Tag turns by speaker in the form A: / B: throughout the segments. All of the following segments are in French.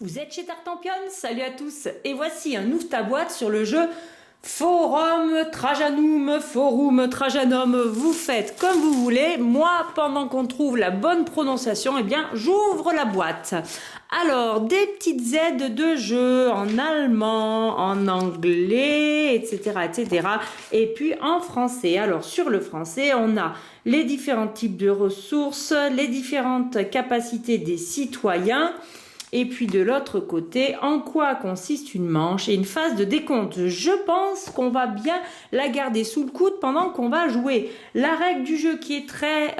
A: Vous êtes chez Tartampion? Salut à tous. Et voici un ouvre ta boîte sur le jeu Forum Trajanum, Forum Trajanum. Vous faites comme vous voulez. Moi, pendant qu'on trouve la bonne prononciation, eh bien, j'ouvre la boîte. Alors, des petites aides de jeu en allemand, en anglais, etc., etc. Et puis en français. Alors, sur le français, on a les différents types de ressources, les différentes capacités des citoyens. Et puis de l'autre côté, en quoi consiste une manche et une phase de décompte. Je pense qu'on va bien la garder sous le coude pendant qu'on va jouer. La règle du jeu qui est très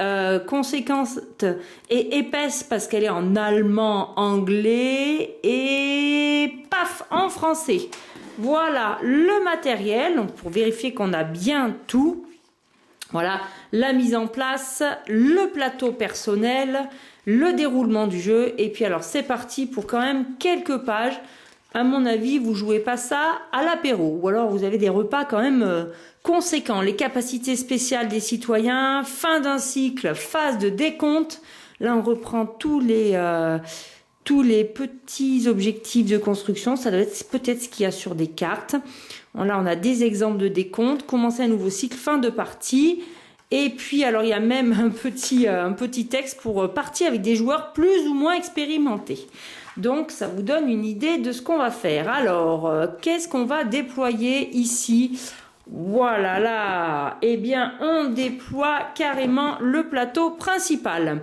A: conséquente et épaisse parce qu'elle est en allemand, anglais et paf, en français. Voilà le matériel, donc pour vérifier qu'on a bien tout. Voilà, la mise en place, le plateau personnel, le déroulement du jeu. Et puis alors c'est parti pour quand même quelques pages. À mon avis, vous jouez pas ça à l'apéro. Ou alors vous avez des repas quand même conséquents. Les capacités spéciales des citoyens, fin d'un cycle, phase de décompte. Là on reprend tous les petits objectifs de construction. Ça doit être peut-être ce qu'il y a sur des cartes. Là, on a des exemples de décompte. Commencer un nouveau cycle, fin de partie. Et puis, alors, il y a même un petit texte pour partie avec des joueurs plus ou moins expérimentés. Donc, ça vous donne une idée de ce qu'on va faire. Alors, qu'est-ce qu'on va déployer ici? Voilà, là. Eh bien, on déploie carrément le plateau principal.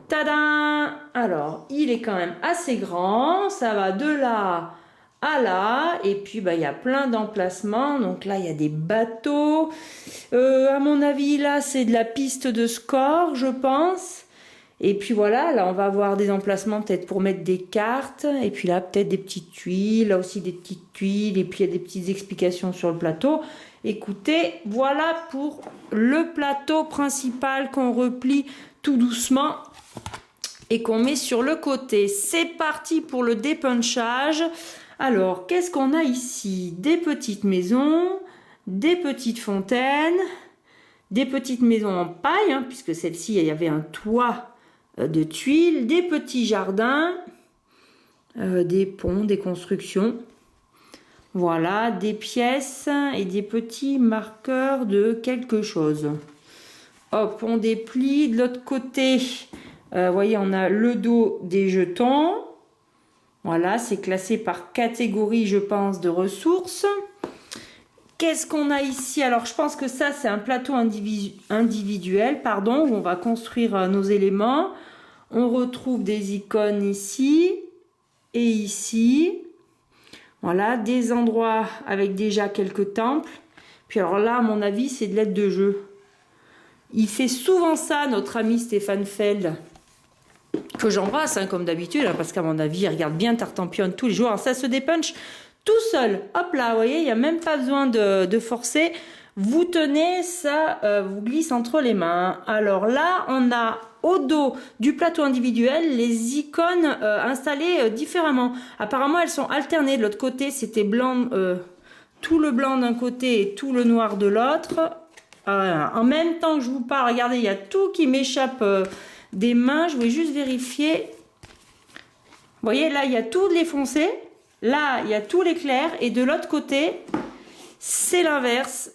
A: Tadam! Alors, il est quand même assez grand. Ça va de là à là. Et puis, il y a plein d'emplacements. Donc là, il y a des bateaux. À mon avis, là, c'est de la piste de score, je pense. Et puis voilà, là, on va avoir des emplacements peut-être pour mettre des cartes. Et puis là, peut-être des petites tuiles. Là aussi, des petites tuiles. Et puis, il y a des petites explications sur le plateau. Écoutez, voilà pour le plateau principal qu'on replie tout doucement et qu'on met sur le côté. C'est parti pour le dépunchage. Alors, qu'est-ce qu'on a ici? Des petites maisons, des petites fontaines, des petites maisons en paille, puisque celle-ci, il y avait un toit de tuiles, des petits jardins, des ponts, des constructions. Voilà, des pièces et des petits marqueurs de quelque chose. Hop, on déplie. De l'autre côté, vous voyez, on a le dos des jetons. Voilà, c'est classé par catégorie, je pense, de ressources. Qu'est-ce qu'on a ici? Alors, je pense que ça, c'est un plateau individuel, pardon, où on va construire nos éléments. On retrouve des icônes ici et ici. Voilà, des endroits avec déjà quelques temples. Puis alors là, à mon avis, c'est de l'aide de jeu. Il fait souvent ça, notre ami Stéphane Feld, que j'embrasse, comme d'habitude, parce qu'à mon avis, il regarde bien Tartampion tous les jours. Alors ça se dépunch tout seul. Hop là, vous voyez, il n'y a même pas besoin de forcer. Vous tenez, ça vous glisse entre les mains. Alors là, on a au dos du plateau individuel les icônes installées différemment. Apparemment, elles sont alternées. De l'autre côté, c'était blanc, tout le blanc d'un côté et tout le noir de l'autre. En même temps que je vous parle, regardez, il y a tout qui m'échappe des mains. Je voulais juste vérifier. Vous voyez, là, il y a tout les foncés. Là, il y a tous les clairs. Et de l'autre côté, c'est l'inverse.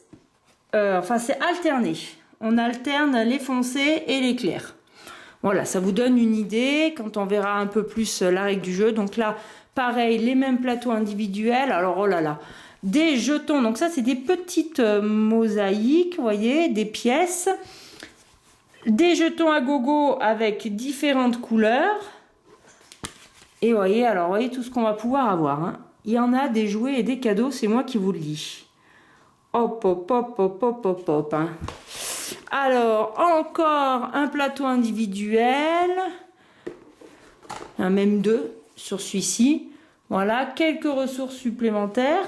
A: Enfin, c'est alterné. On alterne les foncés et les clairs. Voilà, ça vous donne une idée quand on verra un peu plus la règle du jeu. Donc là, pareil, les mêmes plateaux individuels. Alors, oh là là, des jetons. Donc ça, c'est des petites mosaïques, vous voyez, des pièces. Des jetons à gogo avec différentes couleurs. Et vous voyez, alors, vous voyez tout ce qu'on va pouvoir avoir. Il y en a des jouets et des cadeaux, c'est moi qui vous le dis. Hop, hop, hop, hop, hop, hop, hop. Alors, encore un plateau individuel. Il y en a même deux sur celui-ci. Voilà, quelques ressources supplémentaires.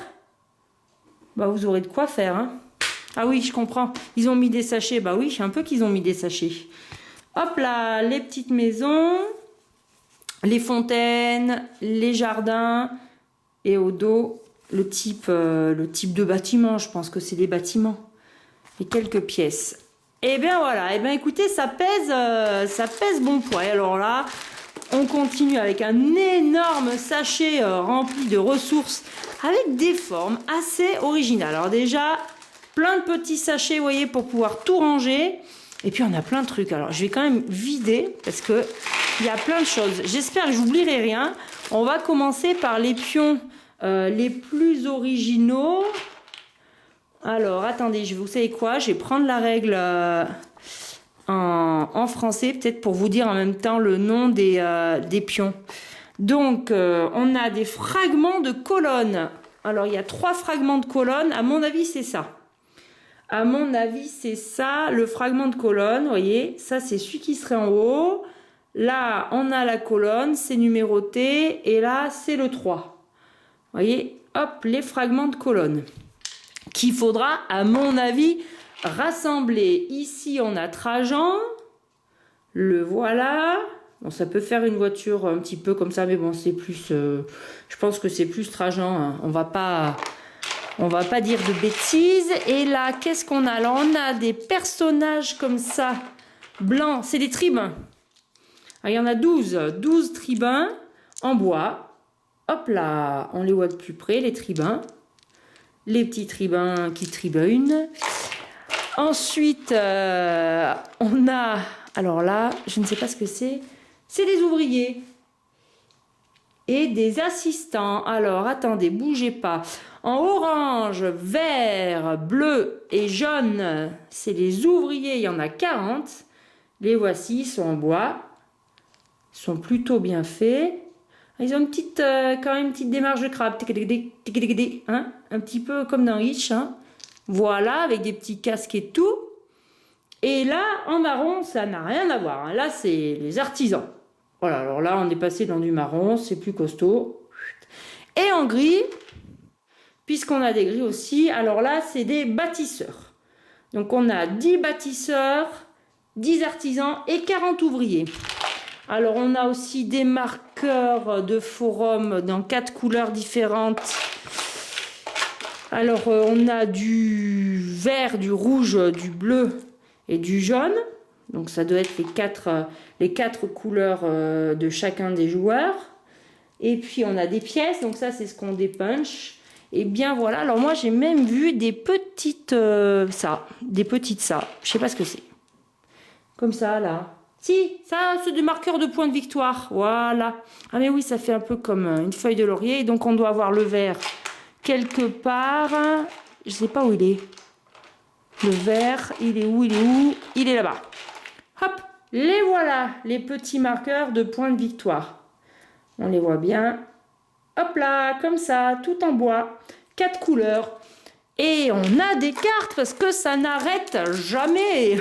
A: Vous aurez de quoi faire. Ah oui, je comprends. Ils ont mis des sachets. Bah oui, un peu qu'ils ont mis des sachets. Hop là, les petites maisons, les fontaines, les jardins. Et au dos, le type de bâtiment. Je pense que c'est des bâtiments. Et quelques pièces. Et bien voilà. Et bien écoutez, ça pèse bon poids. Alors là, On continue avec un énorme sachet rempli de ressources avec des formes assez originales. Alors déjà, plein de petits sachets, vous voyez, pour pouvoir tout ranger. Et puis, on a plein de trucs. Alors, je vais quand même vider parce que il y a plein de choses. J'espère que j'oublierai rien. On va commencer par les pions les plus originaux. Alors, attendez, vous savez quoi? Je vais prendre la règle en français, peut-être pour vous dire en même temps le nom des pions. Donc, on a des fragments de colonnes. Alors, il y a 3 fragments de colonnes. À mon avis, c'est ça. À mon avis, c'est ça, le fragment de colonne. Vous voyez, ça, c'est celui qui serait en haut. Là, on a la colonne, c'est numéroté. Et là, c'est le 3. Vous voyez, hop, les fragments de colonne. Qu'il faudra, à mon avis, rassembler. Ici, on a Trajan. Le voilà. Bon, ça peut faire une voiture un petit peu comme ça, mais bon, c'est plus... je pense que c'est plus Trajan. Hein. On va pas dire de bêtises. Et là, qu'est-ce qu'on a? Là, on a des personnages comme ça, blancs. C'est des tribuns. Alors, il y en a 12 tribuns en bois. Hop là, on les voit de plus près, les tribuns. Les petits tribuns qui tribunent. Ensuite, on a... Alors là, je ne sais pas ce que c'est. C'est des ouvriers. Et des assistants. Alors, attendez, bougez pas. En orange, vert, bleu et jaune, c'est les ouvriers. Il y en a 40. Les voici, ils sont en bois. Ils sont plutôt bien faits. Ils ont une petite, quand même une petite démarche de crabe. Hein, un petit peu comme dans Hitch. Hein. Voilà, avec des petits casques et tout. Et là, en marron, ça n'a rien à voir. Hein. Là, c'est les artisans. Voilà, alors là, on est passé dans du marron, c'est plus costaud. Et en gris, puisqu'on a des gris aussi, alors là, c'est des bâtisseurs. Donc, on a 10 bâtisseurs, 10 artisans et 40 ouvriers. Alors, on a aussi des marqueurs de forum dans 4 couleurs différentes. Alors, on a du vert, du rouge, du bleu et du jaune. Donc, ça doit être les quatre couleurs de chacun des joueurs. Et puis, on a des pièces. Donc, ça, c'est ce qu'on dépunch. Et bien, voilà. Alors, moi, j'ai même vu des petites ça. Je sais pas ce que c'est. Comme ça, là. Si, ça, c'est des marqueurs de points de victoire. Voilà. Ah, mais oui, ça fait un peu comme une feuille de laurier. Et donc, on doit avoir le vert quelque part. Je sais pas où il est. Le vert, il est où? Il est là-bas. Hop, les voilà, les petits marqueurs de points de victoire. On les voit bien. Hop là, comme ça, tout en bois. 4 couleurs. Et on a des cartes parce que ça n'arrête jamais.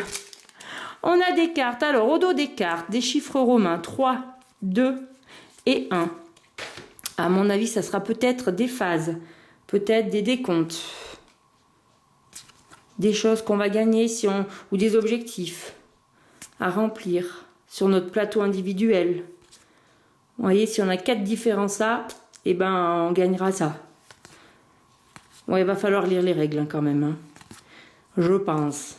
A: On a des cartes. Alors, au dos des cartes, des chiffres romains. 3, 2 et 1. À mon avis, ça sera peut-être des phases. Peut-être des décomptes. Des choses qu'on va gagner ou des objectifs à remplir sur notre plateau individuel. Vous voyez, si on a 4 différents ça, eh ben, on gagnera ça. Bon, il va falloir lire les règles hein, quand même. Hein. Je pense.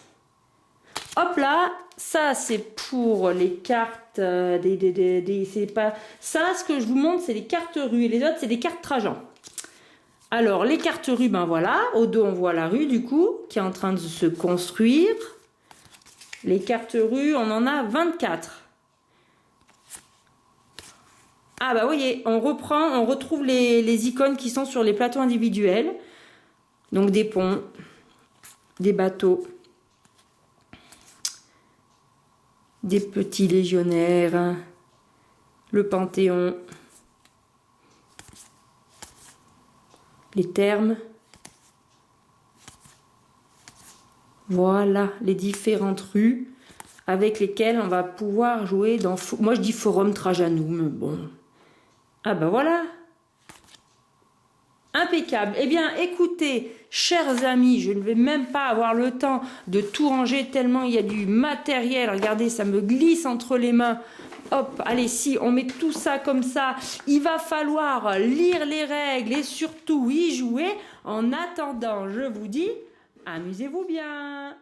A: Hop là, ça c'est pour les cartes. C'est pas ça. Ce que je vous montre, c'est les cartes rues et les autres, c'est des cartes Trajan. Alors, les cartes rues, ben voilà. Au dos, on voit la rue, du coup, qui est en train de se construire. Les cartes rues, on en a 24. Ah, bah, vous voyez, on retrouve les icônes qui sont sur les plateaux individuels. Donc, des ponts, des bateaux, des petits légionnaires, le Panthéon. Les termes. Voilà les différentes rues avec lesquelles on va pouvoir jouer dans... Moi, je dis Forum Trajanum. Bon. Ah ben voilà. Impeccable. Eh bien, écoutez, chers amis, je ne vais même pas avoir le temps de tout ranger tellement il y a du matériel. Regardez, ça me glisse entre les mains. Hop, allez, si on met tout ça comme ça, il va falloir lire les règles et surtout y jouer. En attendant, je vous dis, amusez-vous bien.